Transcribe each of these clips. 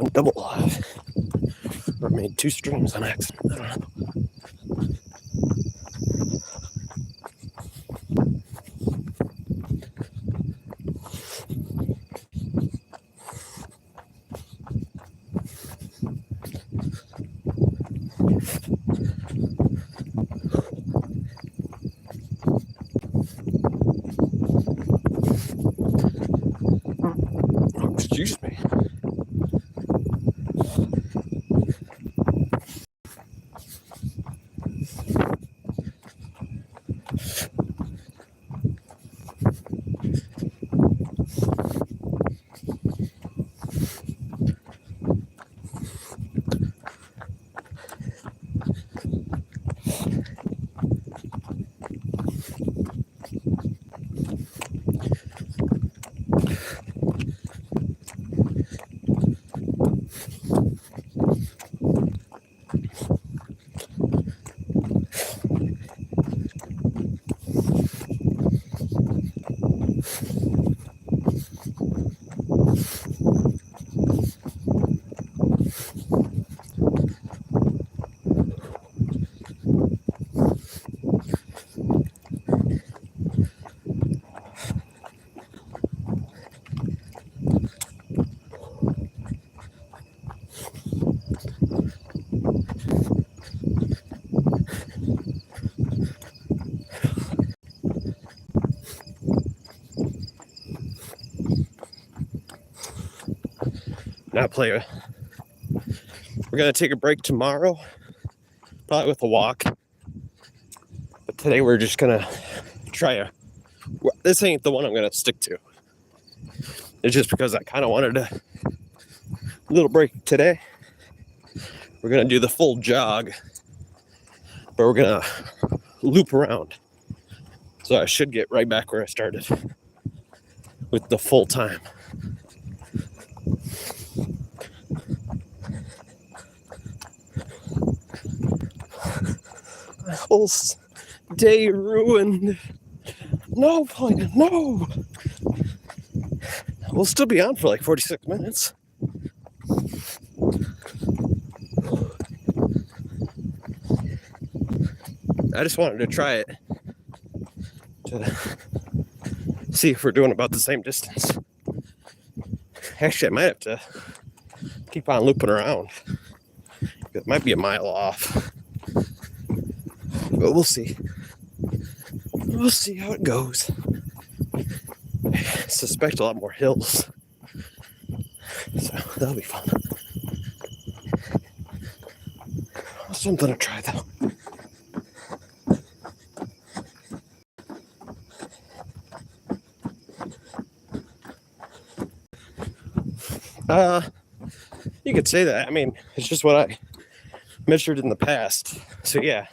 went double live. Or made 2 streams on accident. I don't know. Oh, excuse me. Now, player, we're gonna take a break tomorrow, probably with a walk. But today we're just gonna try this ain't the one I'm gonna stick to. It's just because I kind of wanted a little break today. We're gonna do the full jog, but we're gonna loop around. So I should get right back where I started with the full time. My whole day ruined. No, Polina, no. We'll still be on for like 46 minutes. I just wanted to try it to see if we're doing about the same distance. Actually, I might have to keep on looping around. It might be a mile off. But we'll see. We'll see how it goes. I suspect a lot more hills. So that'll be fun. Something to try though. You could say that. I mean, it's just what I measured in the past. So yeah,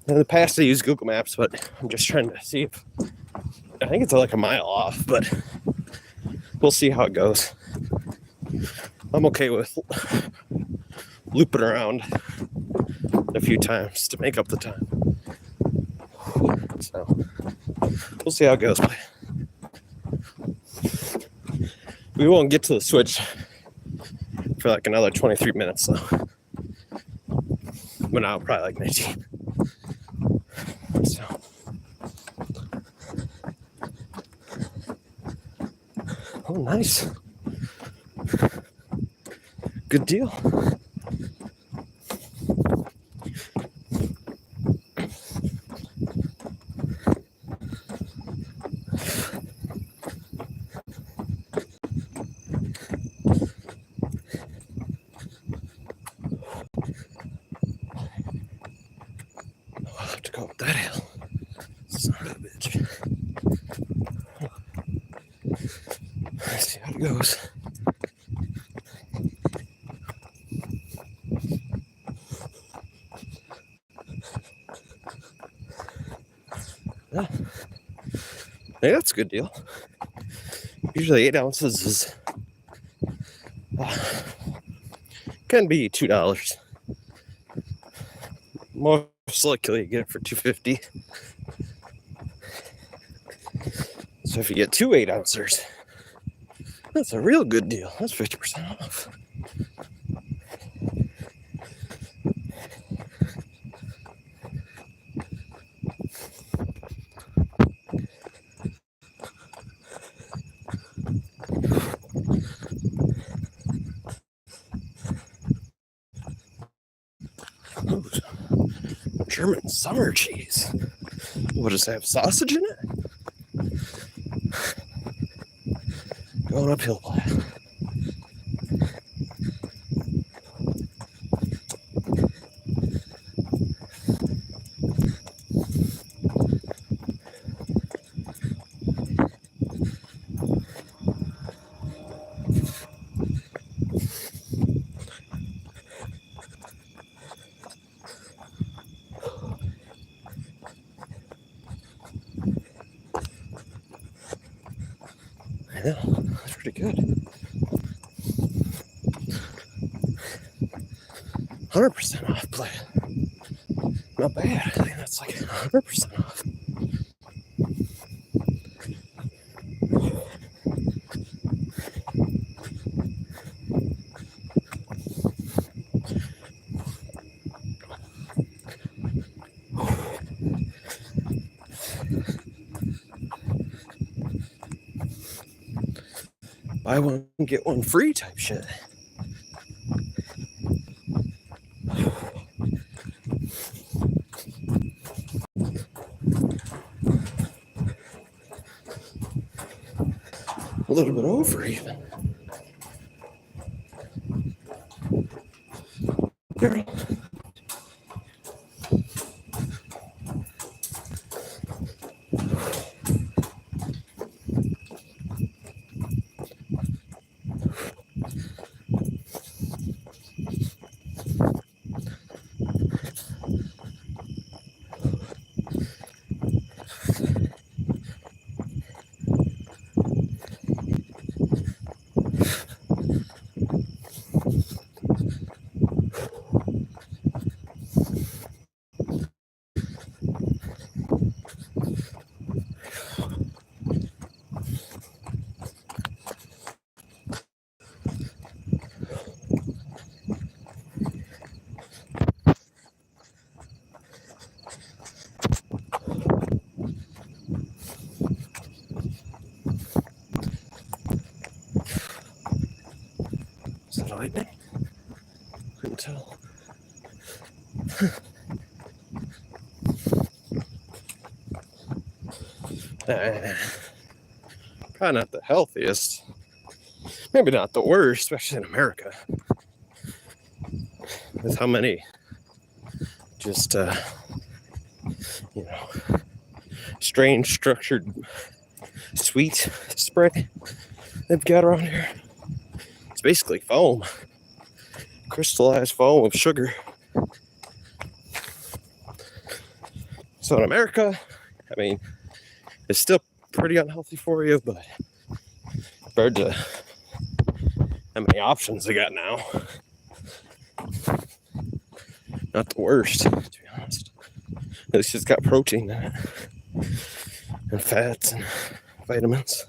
in the past I used Google Maps, but I'm just trying to see if I think it's like a mile off, but we'll see how it goes. I'm okay with looping around a few times to make up the time. So we'll see how it goes. We won't get to the switch for like another 23 minutes though. But now probably like 19. So oh, nice. Good deal. I'll have to go up that hill. Son of a bitch. Let's see how it goes. Yeah. Hey, that's a good deal. Usually 8 ounces is can be $2. Most likely you get it for $2.50. So if you get 2 8 ounces, that's a real good deal. That's 50% off. Ooh, German summer cheese. What does it have? Sausage in it? Going uphill. Yeah, that's pretty good. 100% off play. Not bad. I think that's like 100% off. Buy one, get one free type shit. A little bit over even. Girl. Is that lightning? Couldn't tell. Probably not the healthiest. Maybe not the worst, especially in America. With how many just, strange structured sweet spray they've got around here. It's basically foam. Crystallized foam with sugar. So in America, I mean, it's still pretty unhealthy for you, but compared to how many options they got now, not the worst, to be honest. At least it's got protein in it, and fats and vitamins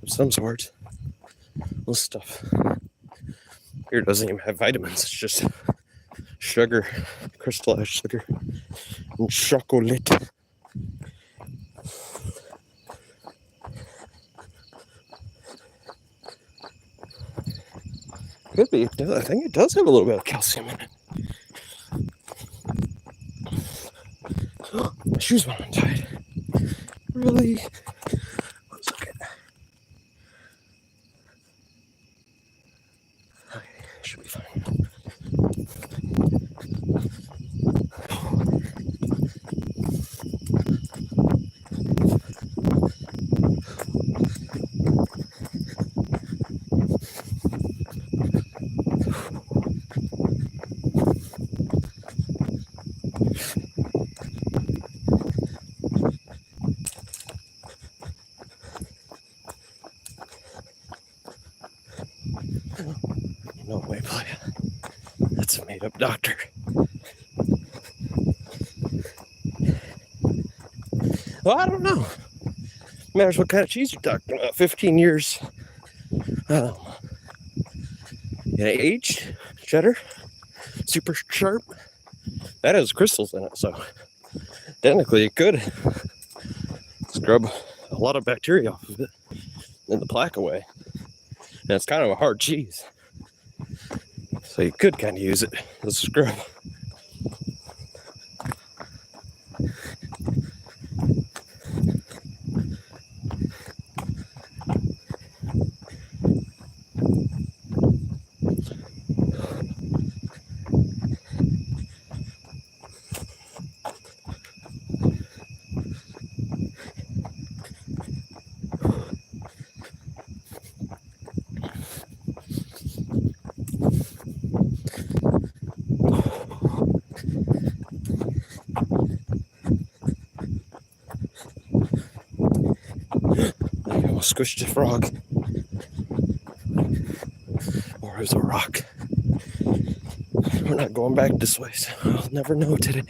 of some sort. This stuff here doesn't even have vitamins, it's just sugar, crystallized sugar, and chocolate. Could be. I think it does have a little bit of calcium in it. Oh, my shoes went untied. Really? Let's look at that. Okay, should be fine. No way, playa. That's a made-up doctor. Well, I don't know. Matters what kind of cheese you're talking about. 15 years And aged cheddar, super sharp. That has crystals in it, so technically it could scrub a lot of bacteria off of it and the plaque away. And it's kind of a hard cheese, so you could kind of use it as a scrub. I almost squished a frog. Or it was a rock. We're not going back this way, so I'll never know today.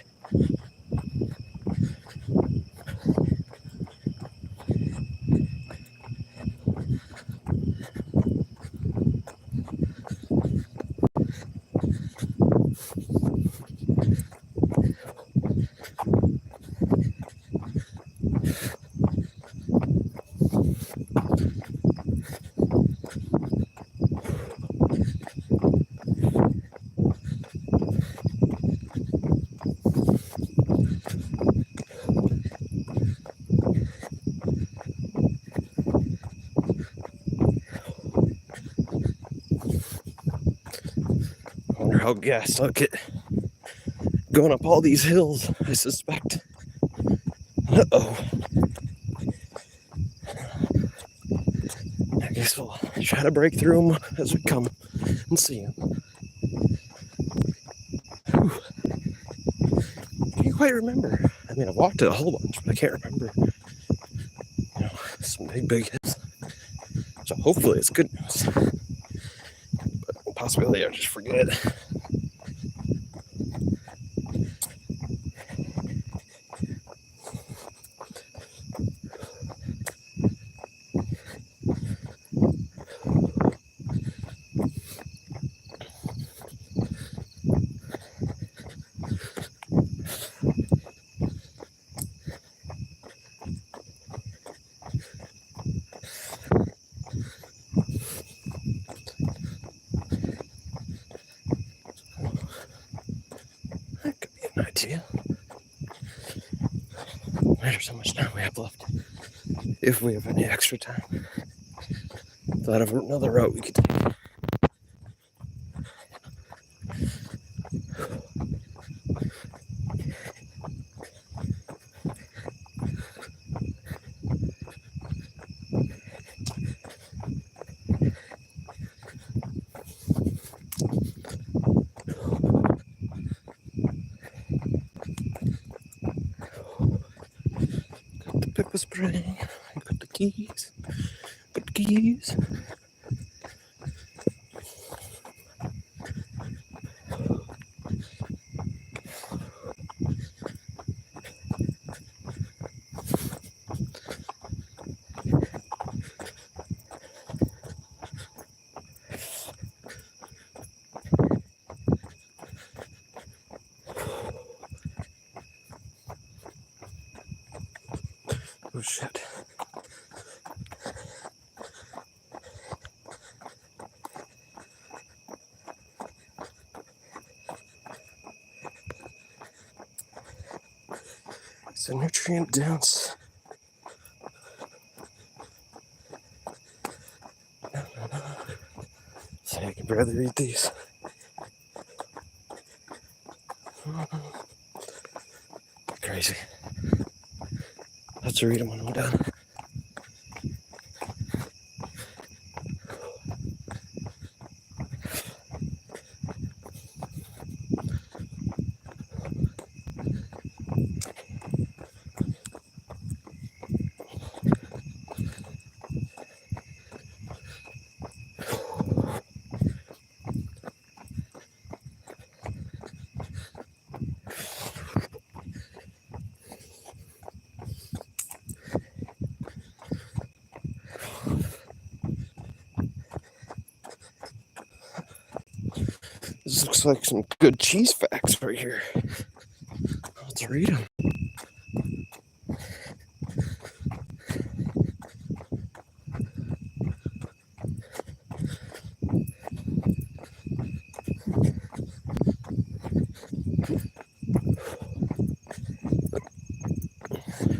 I wonder how gassed I'll get going up all these hills, I suspect. Uh-oh. I guess we'll try to break through them as we come and see them. Whew. Can't quite remember. I mean, I've walked it a whole bunch, but I can't remember. You know, some big hills. So hopefully it's good news. But possibility I just forget. That could be an idea. There's how much time we have left. If we have any extra time. Thought of another route we could take. Got the pepper spray. Got the keys. Got the keys. Oh shit. It's a nutrient dense. So I can barely read these. Crazy. Let's read them when I'm done. like some good cheese facts right here. Let's read them.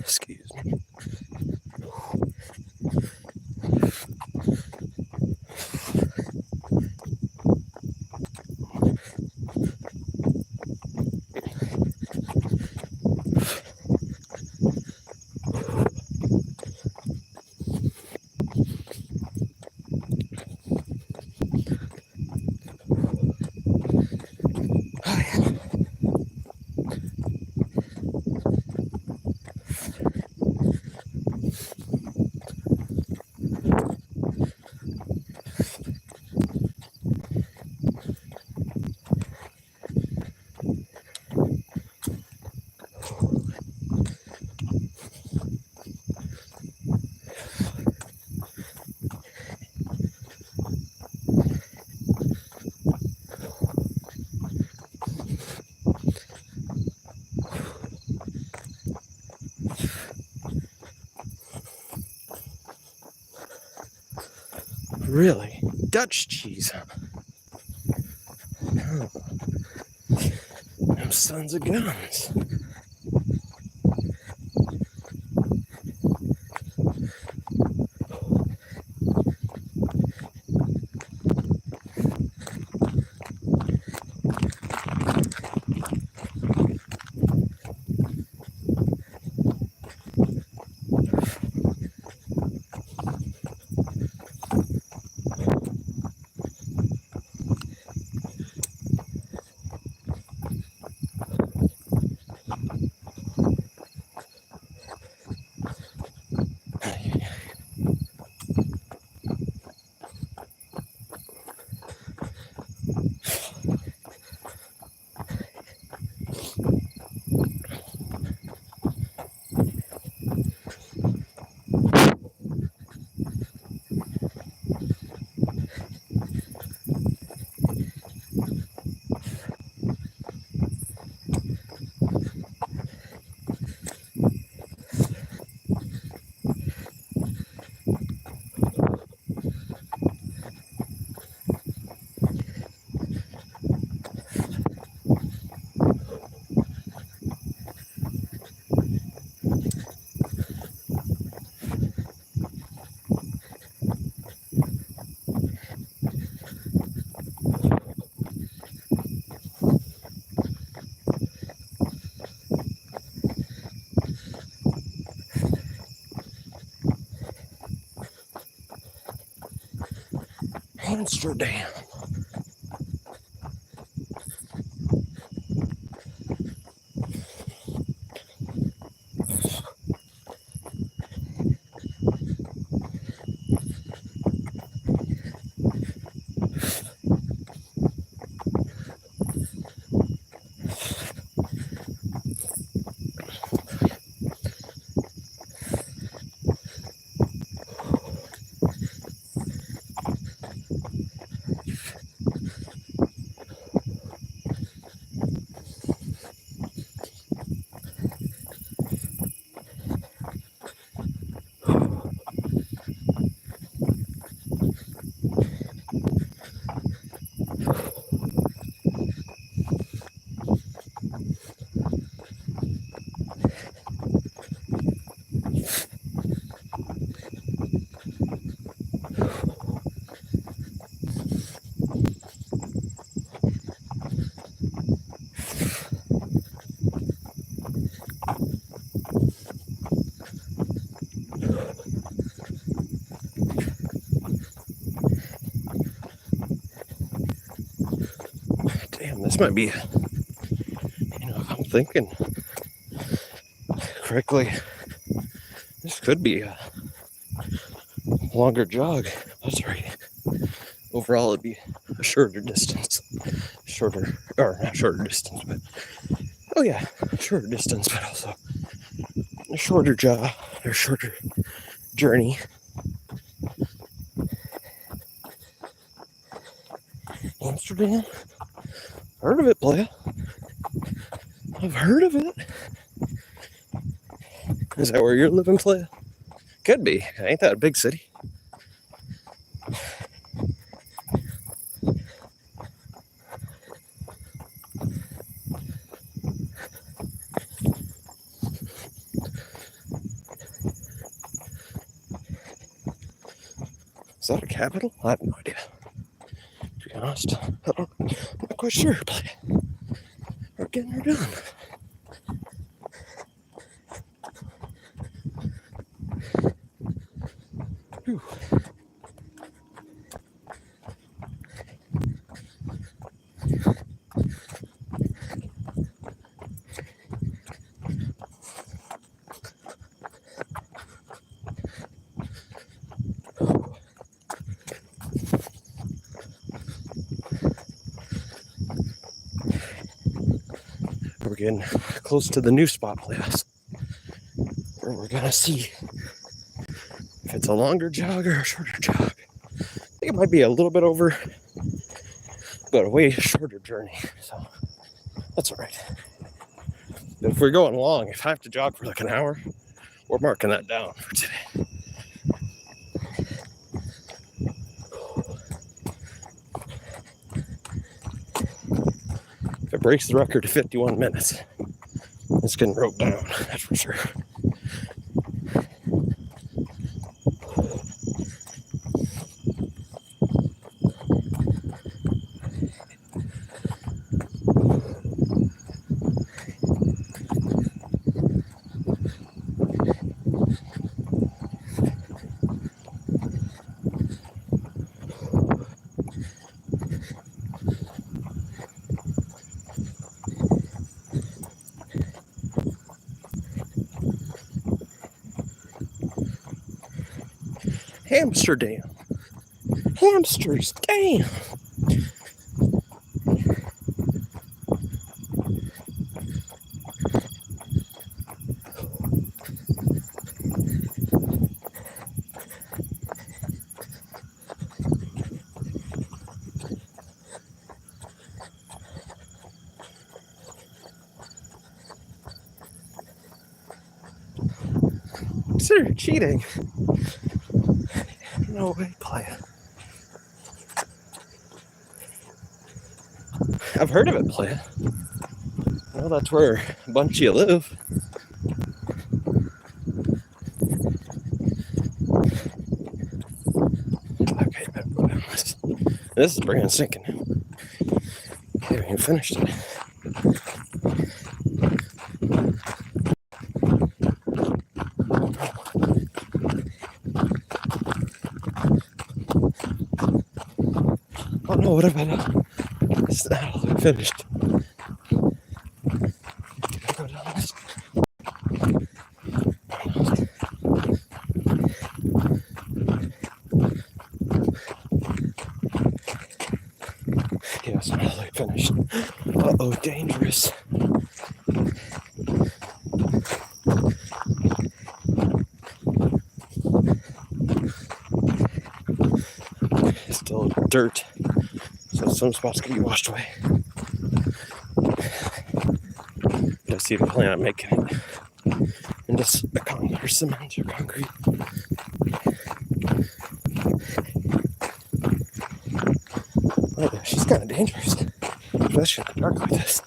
Excuse me. Really? Dutch cheese. Oh, them sons of guns. Amsterdam. Damn, this might be, if I'm thinking correctly, this could be a longer jog. That's right. Overall, it'd be a shorter distance. Not shorter distance, but, oh yeah, shorter distance, but also a shorter jog, or shorter journey. Amsterdam? Heard of it, playa. I've heard of it. Is that where you're living, playa? Could be. Ain't that a big city? Is that a capital? I have no idea. To be honest, I'm not quite sure, but we're getting her done. Whew. We're getting close to the new spot place, where we're gonna see if it's a longer jog or a shorter jog. I think it might be a little bit over, but a way shorter journey, so that's all right. But if we're going long, if I have to jog for like an hour, we're marking that down for today. If it breaks the record to 51 minutes, it's getting roped down, that's for sure. Amsterdam. Hamsters, damn. Consider cheating. No way, playa. I've heard of it, playa. I know that's where a bunch of you live. Okay, better go down this. This is brand sinking. Haven't even finished it. Oh no, what have I done? It's not all finished. Go down this. Yeah, it's not all finished. Uh-oh, dangerous. It's still dirt, so some spots can be washed away. But I see the plan on making it into a concrete or cement or concrete. Oh, yeah, she's kind of dangerous, especially in the dark like this.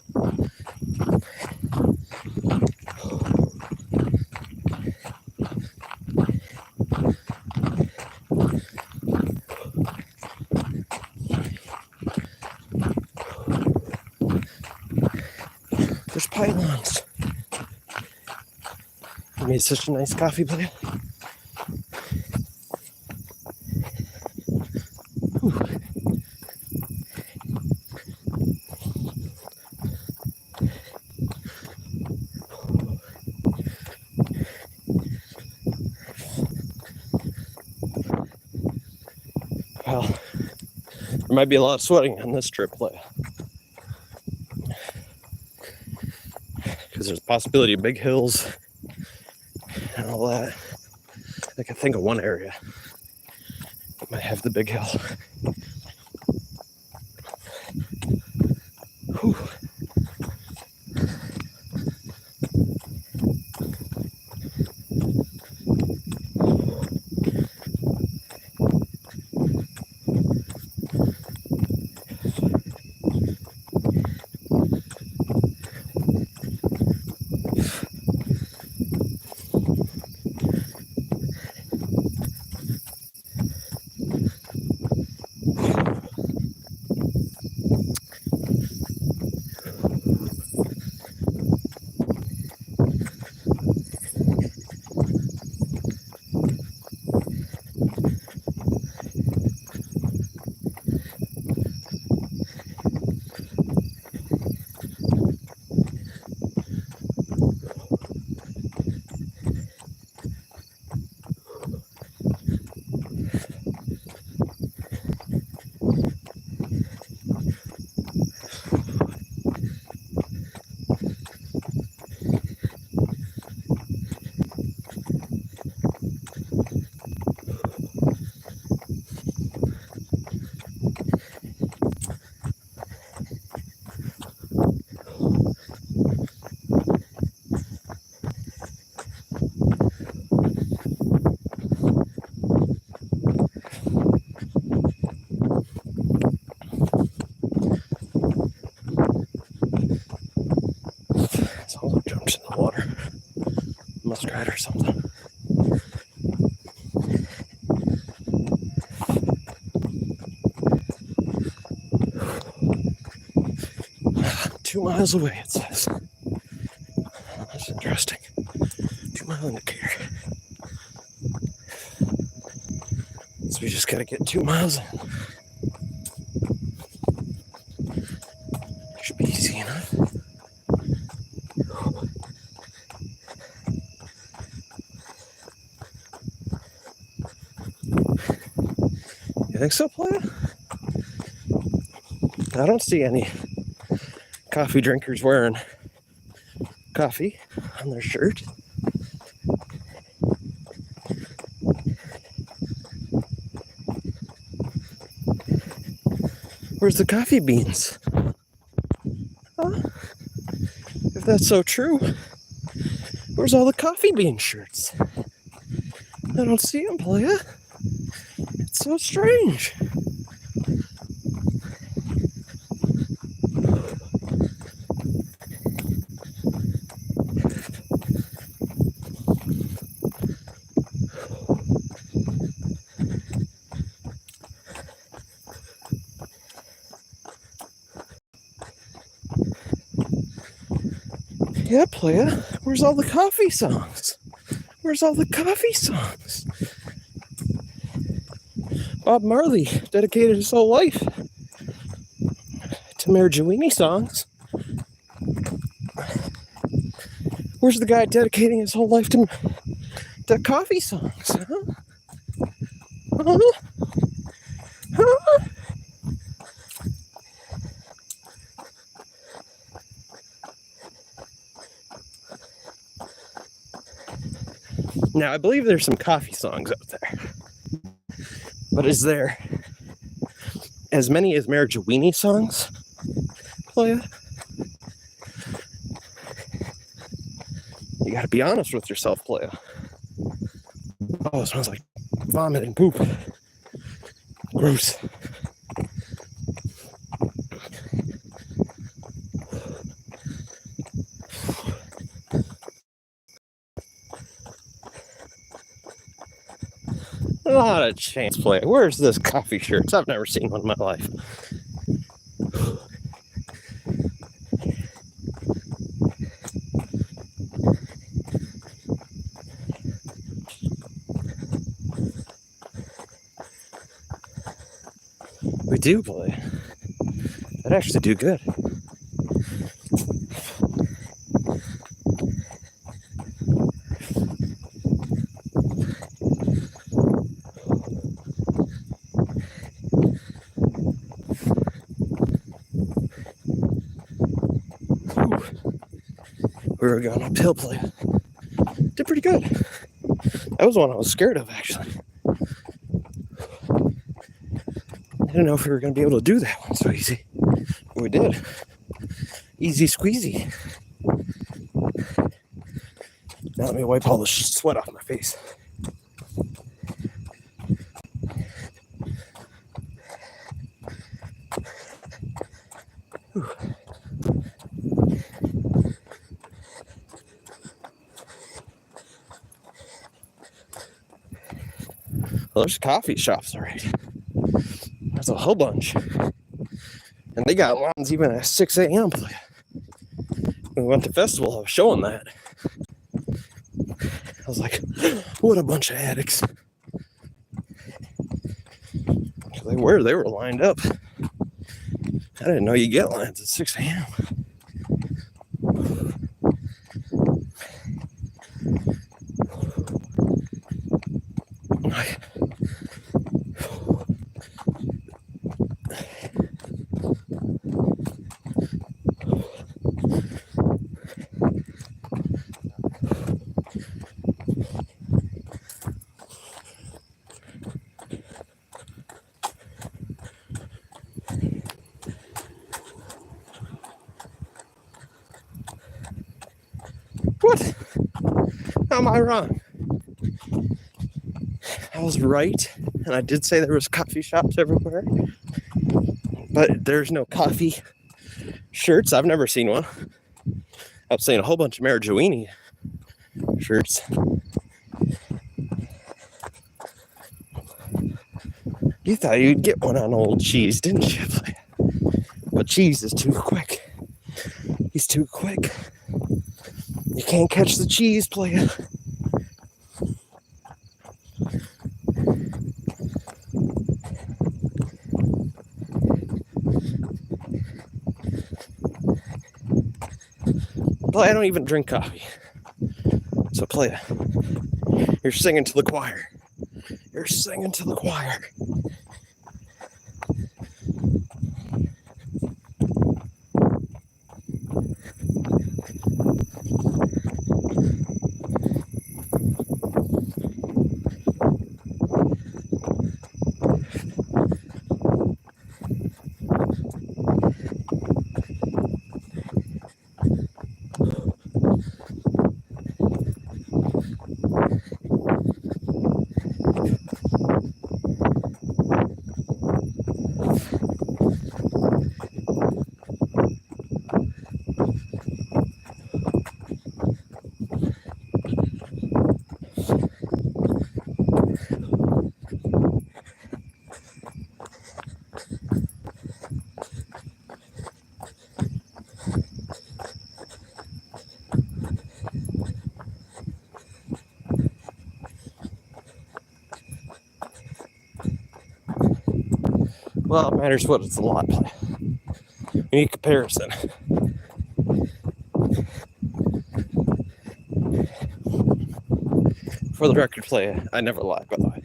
There's pylons. You made such a nice coffee plate. Well, there might be a lot of sweating on this trip, because there's a possibility of big hills and all that. I can think of one area that might have the big hill. Whew. Someone jumped in the water. Muskrat or something. Two miles away, it says. That's interesting. 2 mile indicator. So we just gotta get 2 miles in. Should be easy enough. You think so, Playa? I don't see any coffee drinkers wearing coffee on their shirt. Where's the coffee beans? Huh? If that's so true, where's all the coffee bean shirts? I don't see them, Playa. It's so strange. Yeah, Playa, where's all the coffee songs? Where's all the coffee songs? Bob Marley dedicated his whole life to Marijuini songs. Where's the guy dedicating his whole life to coffee songs? Huh? Huh? Huh? Now, I believe there's some coffee songs out there. But is there as many as Marijuini songs, Playa? You gotta be honest with yourself, Playa. Oh, it smells like vomit and poop. Gross. Not a chance, Playa. Where's this coffee shirts? I've never seen one in my life. We do, Playa. That actually do good. We were going uphill, Playa. Did pretty good. That was one I was scared of, actually. I didn't know if we were going to be able to do that one so easy. But we did. Easy squeezy. Now let me wipe all the sweat off my face. Whew. Well, there's coffee shops already. There's a whole bunch. And they got lines even at 6 a.m. We went to festival, I was showing that. I was like, what a bunch of addicts. They were lined up. I didn't know you get lines at 6 a.m. What? How am I wrong? I was right, and I did say there was coffee shops everywhere, but there's no coffee shirts. I've never seen one. I've seen a whole bunch of Marijuini shirts. You thought you'd get one on old Cheese, didn't you? But Cheese is too quick. He's too quick. You can't catch the Cheese, player. Play, I don't even drink coffee. So play it. You're singing to the choir. You're singing to the choir. Well, it matters what it's a lot. We need comparison. For the record, play, I never lie, by the way.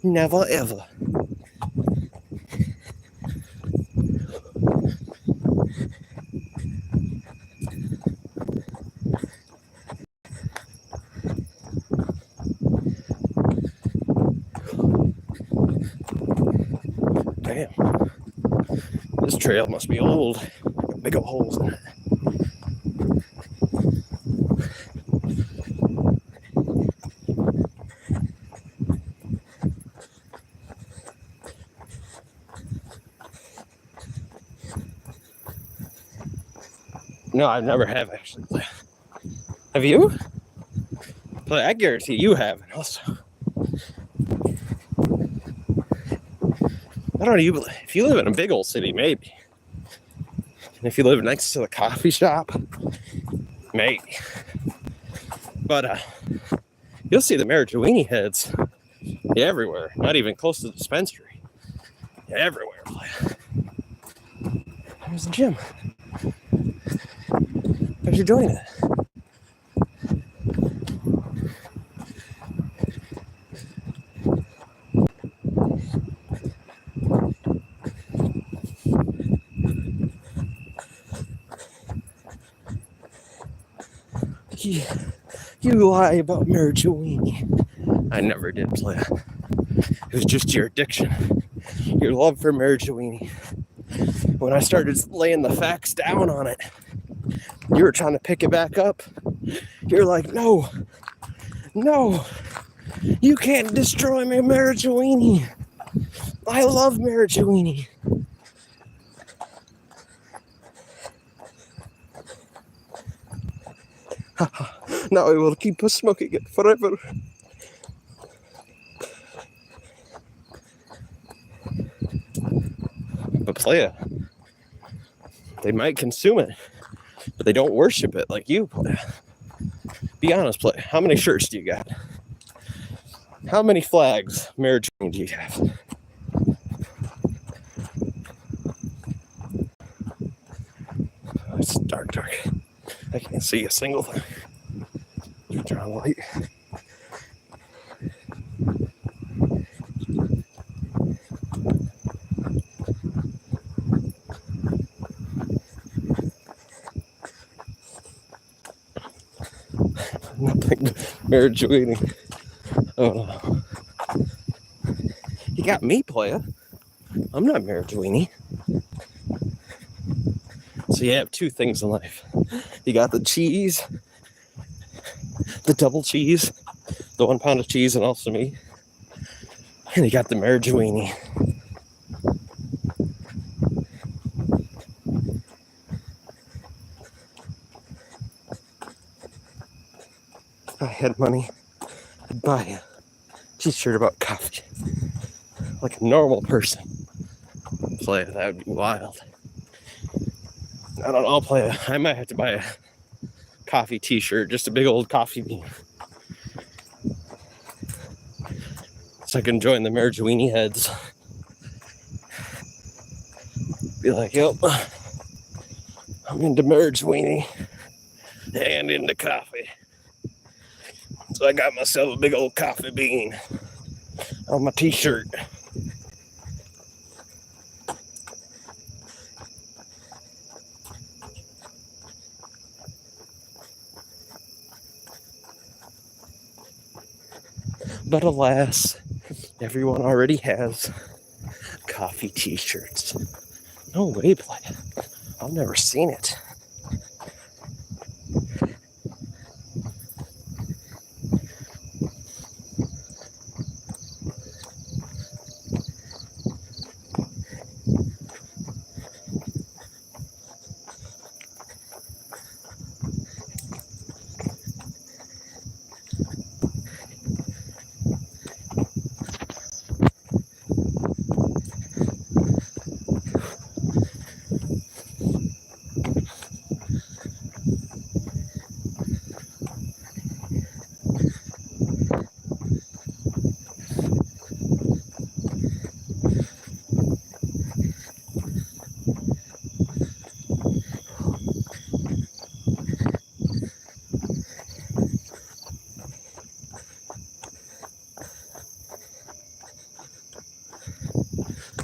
Never ever. Damn. This trail must be old. Got big old holes in it. No, I never have actually. Have you? But I guarantee you haven't also. I don't know, if you live in a big old city, maybe. And if you live next to the coffee shop, maybe. But you'll see the Marijuini heads everywhere, not even close to the dispensary. Everywhere. There's the gym. How'd you join it? You lie about Marijuini. I never did play it. It was just your addiction, your love for Marijuini. When I started laying the facts down on it, You were trying to pick it back up. You're like, no, you can't destroy my Marijuini. I love Marijuini. Now I will keep smoking it forever. But Playa, they might consume it, but they don't worship it like you, Playa. Be honest, Playa. How many shirts do you got? How many flags, Marijuini, do you have? It's dark. I can't see a single thing. Turn on the light. Nothing. Marijuini. Oh no. You got me, Playa. I'm not Marijuini. So you have two things in life. You got the cheese, the double cheese, the 1 pound of cheese, and also me. And you got the Marijuini. If I had money, I'd buy a t-shirt about coffee. Like a normal person. Playa, that would be wild. I don't know, Playa. I might have to buy a coffee t-shirt, just a big old coffee bean. So I can join the Marijuini heads. Be like, yep, I'm into Marijuini and into coffee. So I got myself a big old coffee bean on my t-shirt. But alas, everyone already has coffee t-shirts. No way, Playa. I've never seen it.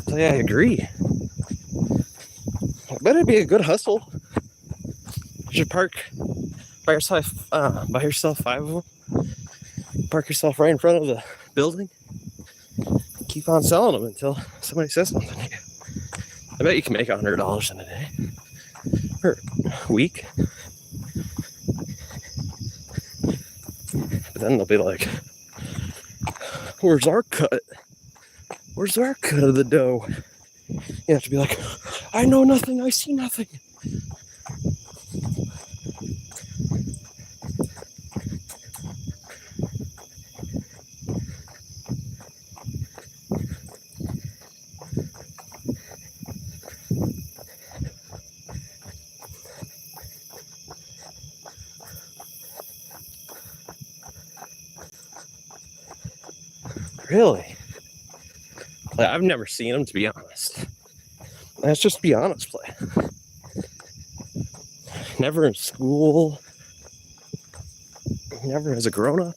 So yeah, I agree. I bet it'd be a good hustle. You should park by yourself 5 of them. Park yourself right in front of the building. Keep on selling them until somebody says something to you. I bet you can make $100 in a day or a week. But then they'll be like, where's our cut? Where's our cut of the dough? You have to be like, I know nothing, I see nothing. Really? Like, I've never seen them, to be honest. Let's just be honest, Play. Never in school. Never as a grown-up.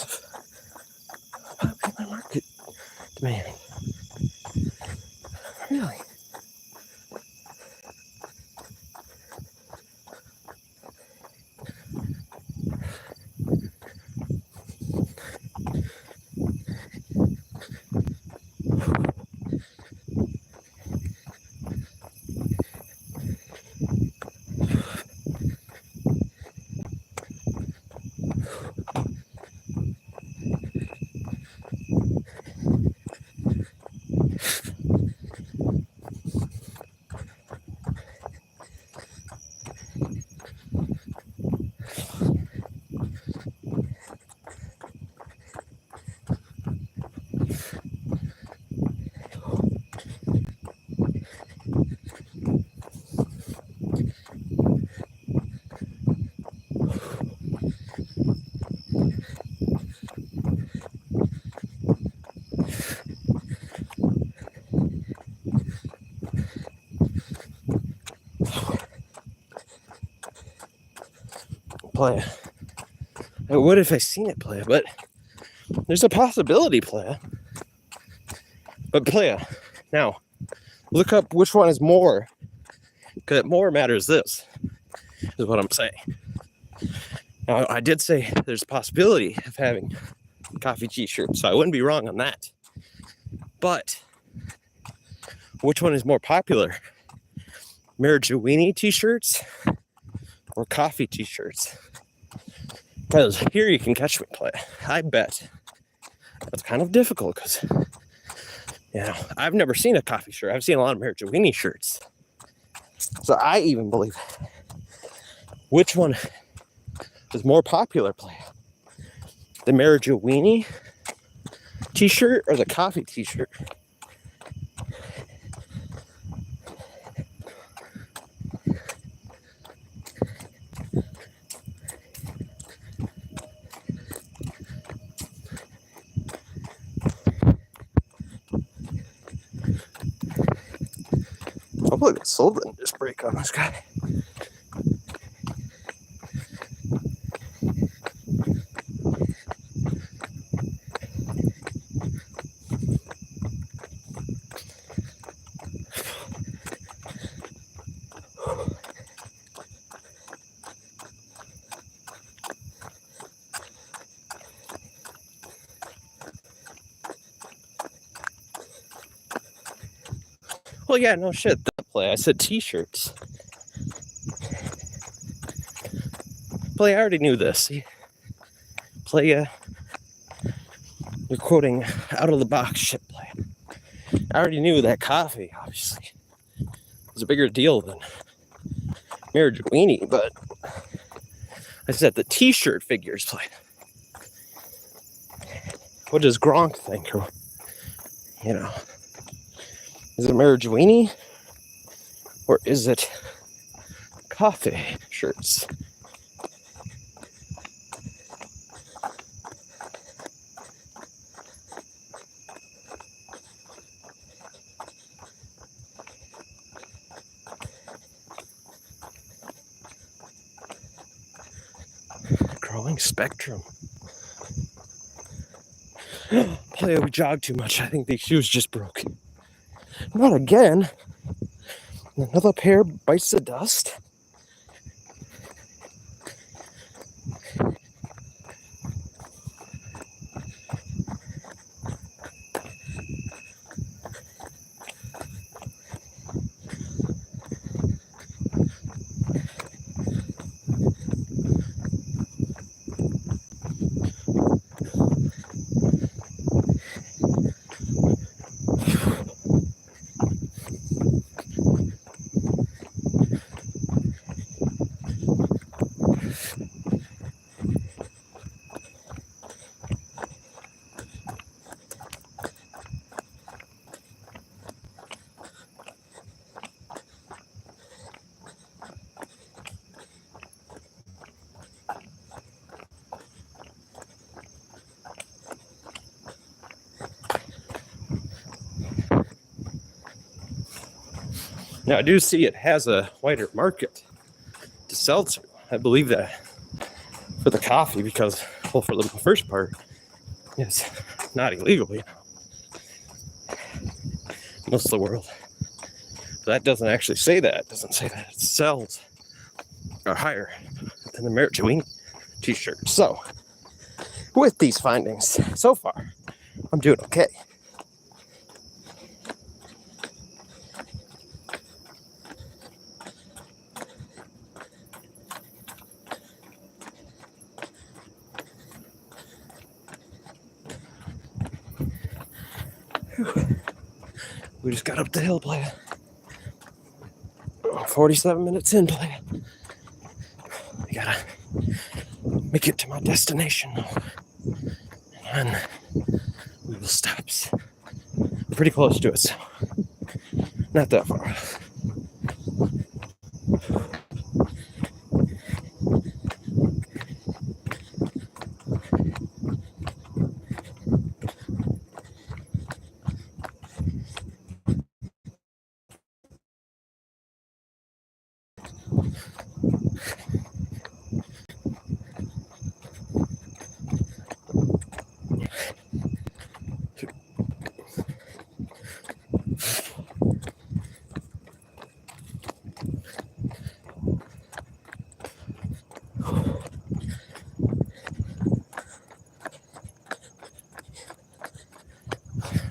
lots of popular market demand. Really? Playa. I would if I seen it, Playa, but there's a possibility, Playa. But Playa, now look up which one is more, because more matters. This is what I'm saying. Now, I did say there's a possibility of having coffee t-shirts, so I wouldn't be wrong on that. But which one is more popular? Marijuana t-shirts or coffee t-shirts? Because here you can catch me, Play. I bet that's kind of difficult because, I've never seen a coffee shirt. I've seen a lot of marijuana shirts. So I even believe which one is more popular, Play? The marijuana t-shirt or the coffee t-shirt? Hopefully the soul didn't just break on this guy. Well, yeah, no shit. That Play. I said t-shirts. Play. I already knew this. See? Play. You're quoting out of the box shit. Play. I already knew that coffee, obviously, was a bigger deal than marijuana, but I said the t-shirt figures. Play. What does Gronk think? Or, is it marijuana or is it coffee shirts? Growing spectrum. Play, we jogged too much. I think the shoes just broke. Not again. Another pair bites the dust. Now, I do see it has a wider market to sell to. I believe that for the coffee because Well, for the first part, it's not illegal, you know, most of the world. But that doesn't actually say that. It doesn't say that its cells are higher than the Merit-Joini t-shirt. So, with these findings, so far, I'm doing okay. We just got up the hill, playa. 47 minutes in, playa. I gotta make it to my destination, and then we will stop. We're pretty close to it, so not that far.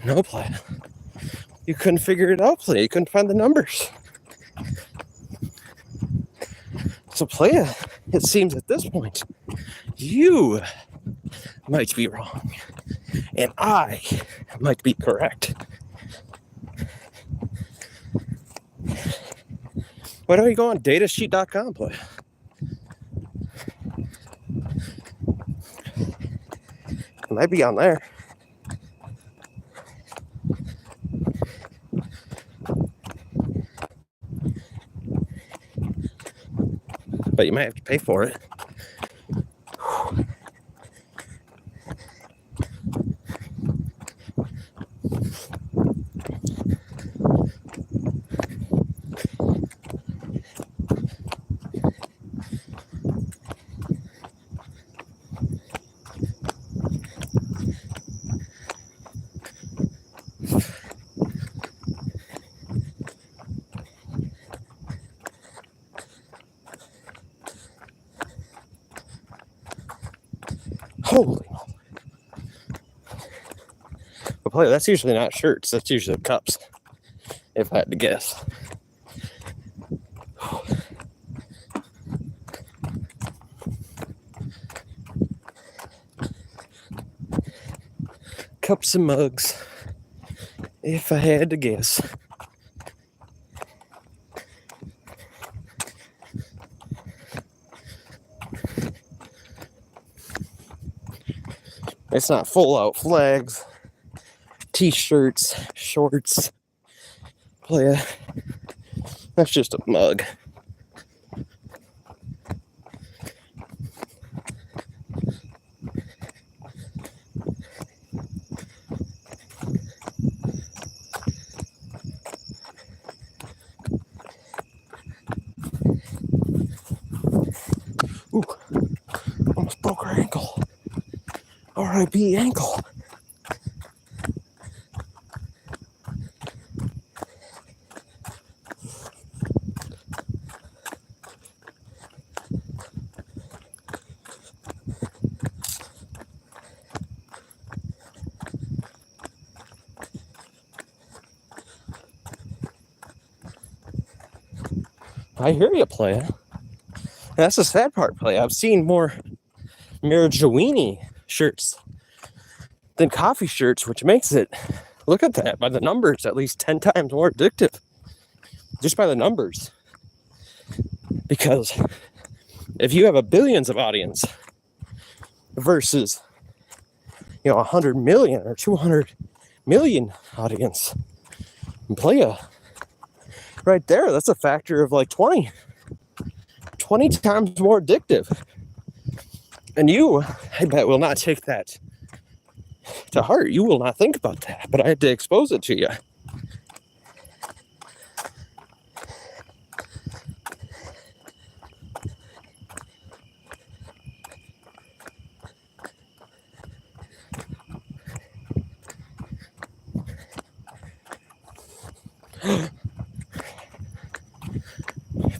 No, playa. You couldn't figure it out, playa. You couldn't find the numbers. So, playa, it seems at this point, you might be wrong, and I might be correct. Why don't you go on datasheet.com, playa? It might be on there. But you might have to pay for it. Holy moly. But playa, that's usually not shirts, that's usually cups, if I had to guess. Cups and mugs, if I had to guess. It's not full out flags, t-shirts, shorts, playa. That's just a mug. Ooh, almost broke her ankle. R.I.P. ankle. I hear you, playa. That's the sad part, playa. I've seen more Merit-Joini shirts than coffee shirts, which makes it, look at that, by the numbers, at least 10 times more addictive. Just by the numbers. Because if you have a billions of audience versus, 100 million or 200 million audience, and playa, right there, that's a factor of like 20 times more addictive. And you, I bet, will not take that to heart. You will not think about that, but I had to expose it to you.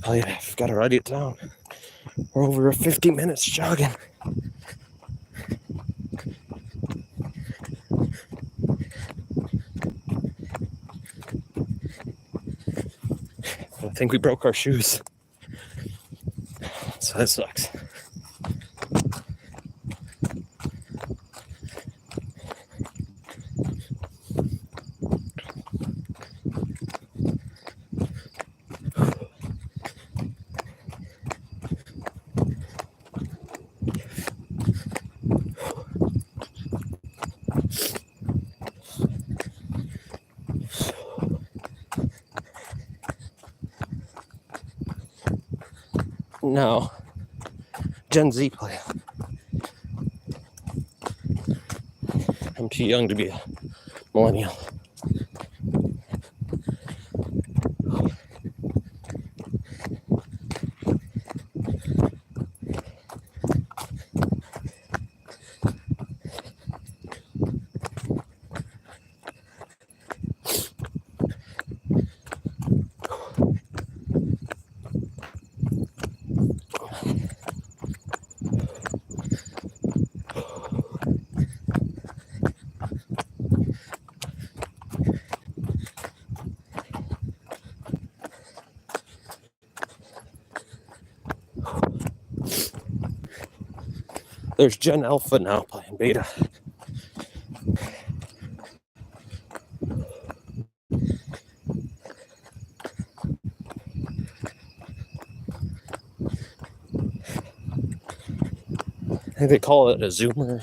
I've got to write it down. We're over 50 minutes jogging. I think we broke our shoes. So that sucks. No. Gen Z play. I'm too young to be a millennial. There's Gen Alpha now playing beta. I think they call it a Zoomer,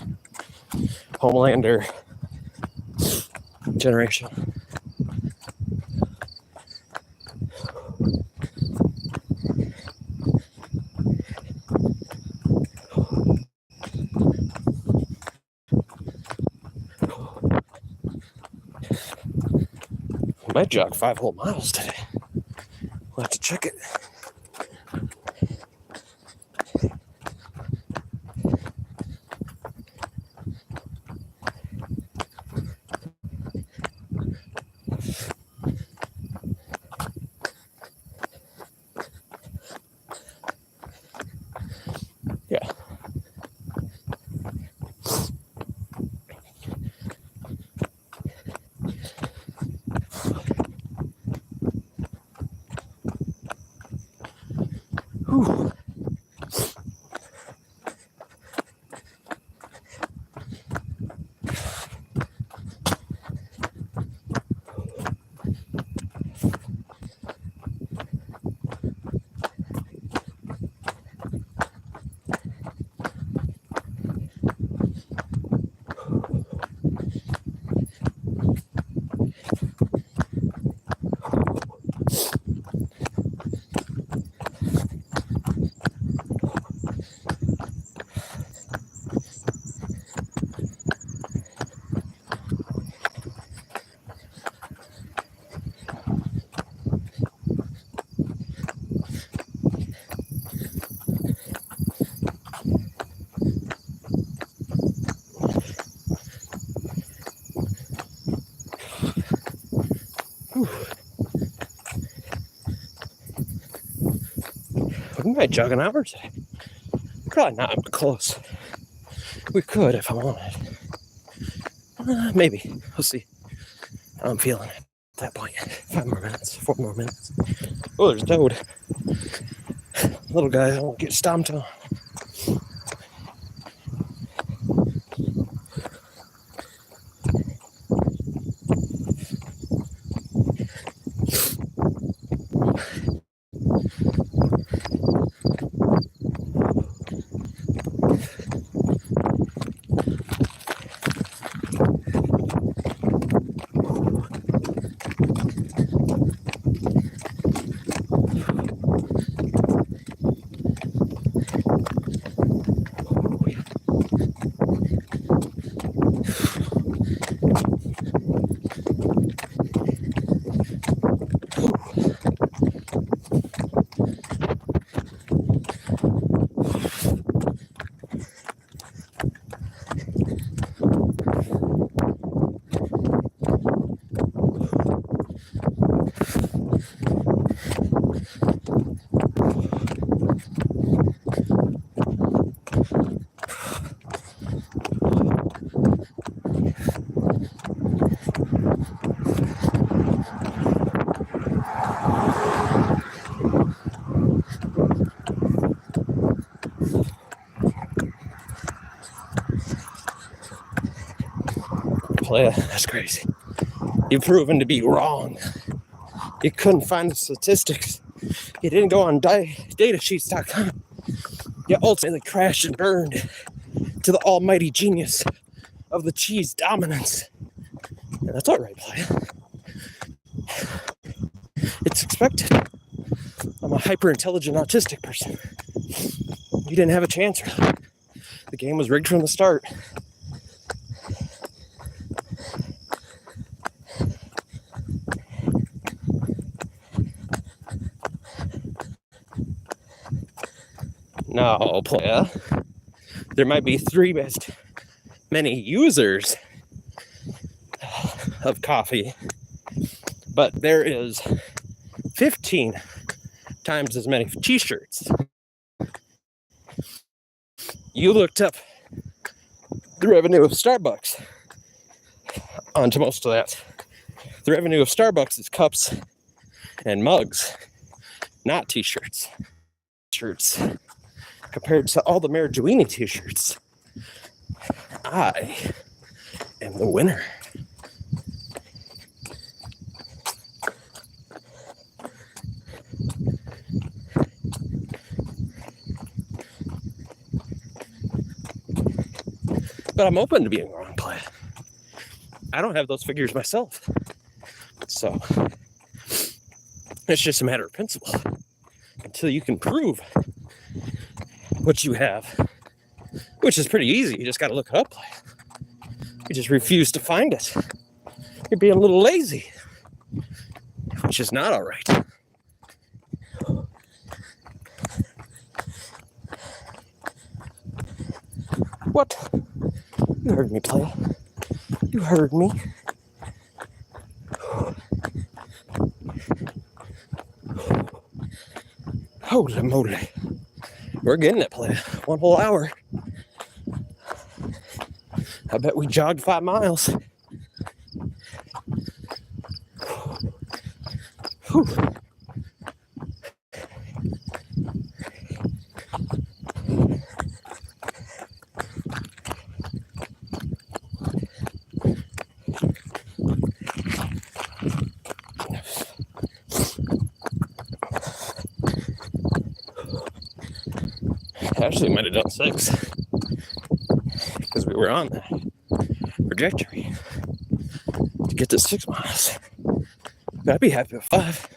Homelander generation. I might jog 5 whole miles today. We'll have to check it. Yeah. Whew. We might jog an hour today. Probably not, but close. We could if I wanted. Maybe. We'll see how I'm feeling at that point. 5 more minutes, 4 more minutes. Oh, there's Toad. Little guy won't get stomped on. player. That's crazy. You've proven to be wrong. You couldn't find the statistics. You didn't go on datasheets.com. You ultimately crashed and burned to the almighty genius of the cheese dominance. And that's all right, player. It's expected. I'm a hyper-intelligent autistic person. You didn't have a chance, really. The game was rigged from the start. No, player. There might be 3 as many users of coffee, but there is 15 times as many t-shirts. You looked up the revenue of Starbucks onto most of that. The revenue of Starbucks is cups and mugs, not t-shirts. Shirts. Compared to all the Marijuini t-shirts, I am the winner. But I'm open to being wrong, player. I don't have those figures myself. So it's just a matter of principle. Until you can prove what you have, which is pretty easy. You just got to look it up. You just refuse to find it. You're being a little lazy, which is not all right. What? You heard me, player. You heard me. Holy moly. We're getting it, player. 1 whole hour. I bet we jogged 5 miles. Whew. Actually, might have done 6 because we were on that trajectory to get to 6 miles. But I'd be happy with 5.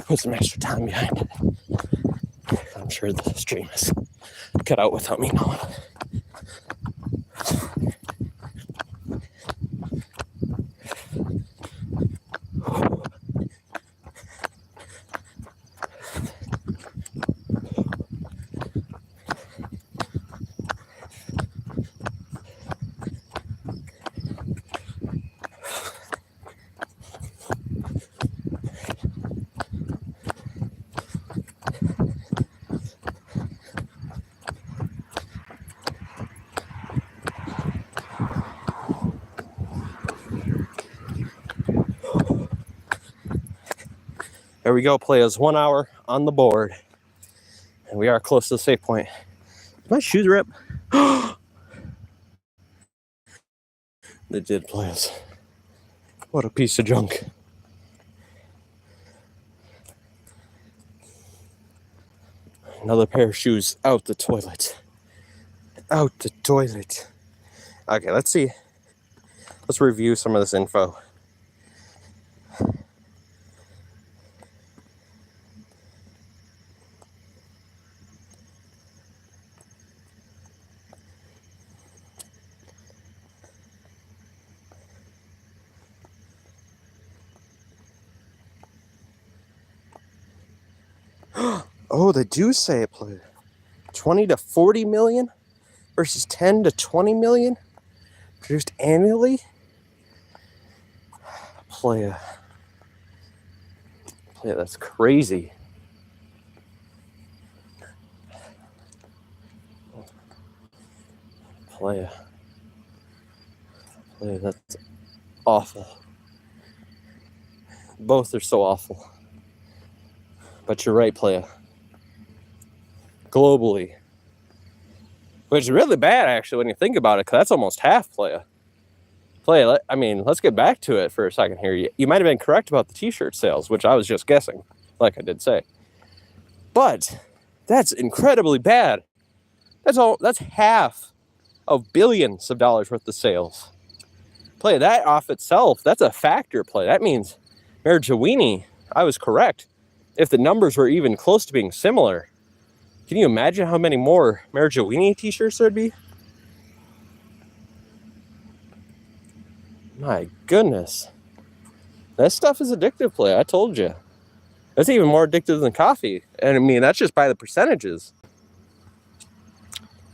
Put some extra time behind it. I'm sure the stream is cut out without me knowing. There we go, players. 1 hour on the board. And we are close to the safe point. Did my shoes rip? They did, players. What a piece of junk. Another pair of shoes out the toilet. Out the toilet. Okay, let's see. Let's review some of this info. Oh, they do say it, player. 20 to 40 million versus 10 to 20 million produced annually. Playa, that's crazy. Playa, that's awful. Both are so awful. But you're right, Playa. Globally. Which is really bad, actually, when you think about it, because that's almost half Playa. Playa, I mean, let's get back to it for a second here. You might have been correct about the t-shirt sales, which I was just guessing, like I did say. But that's incredibly bad. That's half of billions of dollars worth of sales. Playa, that off itself, that's a factor play. That means Marigewini, I was correct. If the numbers were even close to being similar, can you imagine how many more Marigewini t-shirts there'd be? My goodness. That stuff is addictive, Playa. I told you. That's even more addictive than coffee. And I mean, that's just by the percentages.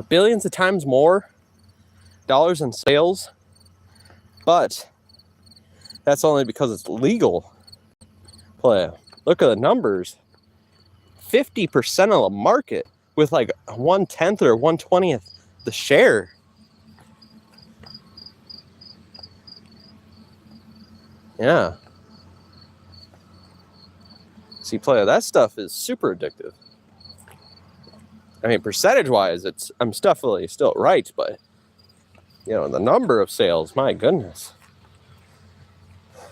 Billions of times more dollars in sales, but that's only because it's legal. Playa. Look at the numbers. 50% of the market with like 1/10 or 1/20th the share. Yeah. See, Playa, that stuff is super addictive. I mean, percentage-wise, I'm definitely still right, but you know, the number of sales, my goodness.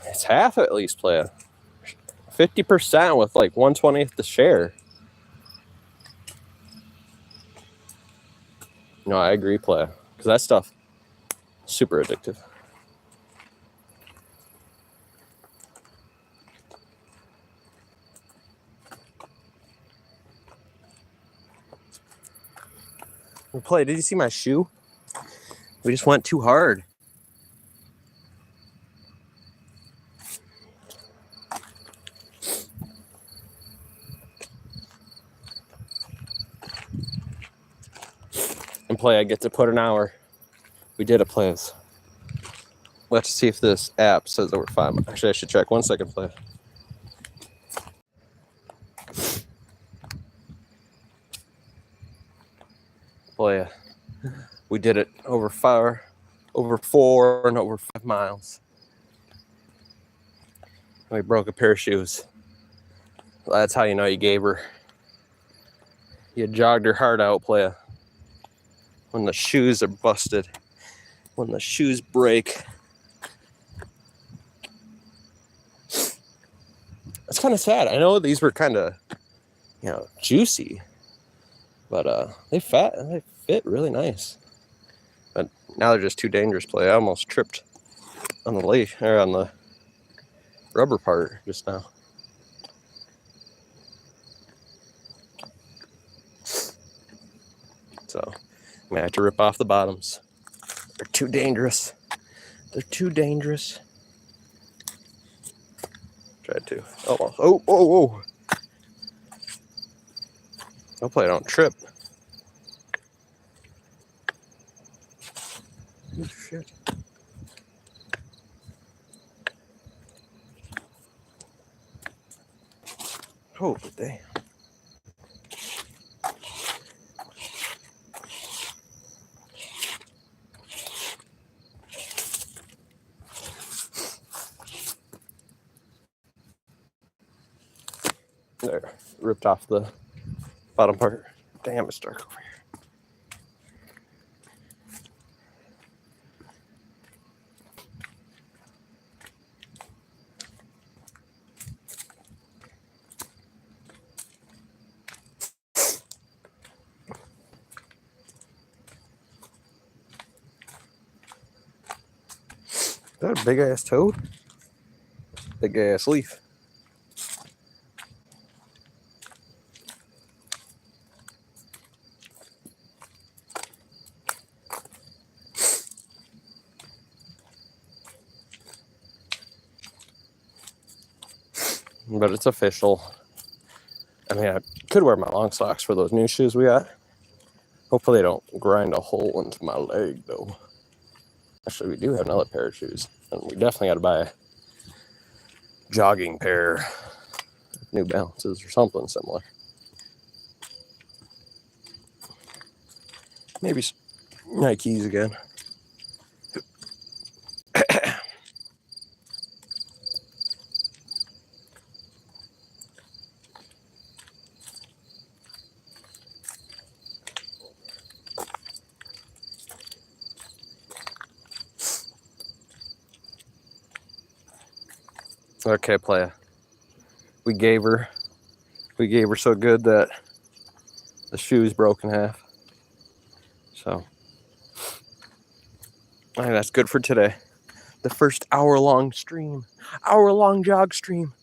It's half at least, Playa. 50% with like 1/20th the share. No, I agree, Playa. Because that stuff, super addictive. Playa, did you see my shoe? We just went too hard. And Playa, I get to put an hour. We did it, Playa. Let's see if this app says over 5 minutes. Actually, I should check. 1 second, Playa. Playa, we did it over 4 and over 5 miles. We broke a pair of shoes. Well, that's how you know you gave her. You jogged her heart out, Playa. When the shoes are busted, when the shoes break. It's kind of sad. I know these were kind of, you know, juicy, but they fit really nice. But now they're just too dangerous, Playa. I almost tripped on the leash or on the rubber part just now. So I'm gonna have to rip off the bottoms. They're too dangerous. They're too dangerous. Tried to. Oh. Hopefully I don't trip. Oh, shit. Oh, damn. There, ripped off the bottom part. Damn, it's dark over here. Is that a big ass toad? Big ass leaf. But it's official. I mean, I could wear my long socks for those new shoes we got. Hopefully they don't grind a hole into my leg, though. Actually, we do have another pair of shoes. And we definitely got to buy a jogging pair, New Balances or something similar. Maybe Nikes again. Okay, playa. We gave her so good that the shoes broke in half. So I think that's good for today. The first hour-long jog stream.